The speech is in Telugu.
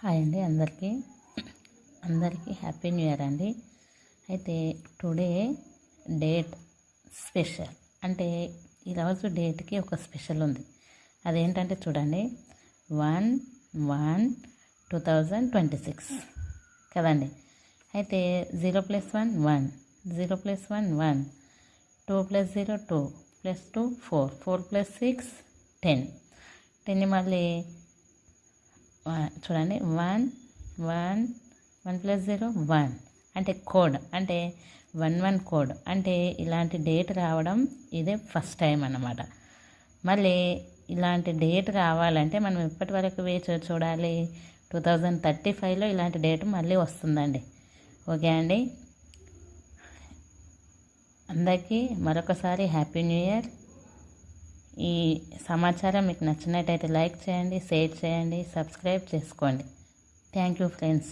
హాయ్ అండి అందరికీ హ్యాపీ న్యూ ఇయర్ అండి. అయితే టుడే డేట్ స్పెషల్ అంటే ఈరోజు డేట్కి ఒక స్పెషల్ ఉంది. అదేంటంటే చూడండి 1/1/2026 కదండి. అయితే 0+1 1, 0+1 1, 2+0 2, +2 4, 4+6 10. 10 మళ్ళీ చూడండి 1 1 1+0 1 అంటే కోడ్, అంటే 11 కోడ్. అంటే ఇలాంటి డేట్ రావడం ఇదే ఫస్ట్ టైం అన్నమాట. మళ్ళీ ఇలాంటి డేట్ రావాలంటే మనం ఇప్పటి వరకు వేచి చూడాలి. 2035లో ఇలాంటి డేట్ మళ్ళీ వస్తుందండి. ఓకే అండి, అందరికీ మరొకసారి హ్యాపీ న్యూ ఇయర్. ఈ సమాచారం మీకు నచ్చినట్టయితే లైక్ చేయండి, షేర్ చేయండి, సబ్స్క్రైబ్ చేసుకోండి. Thank you friends.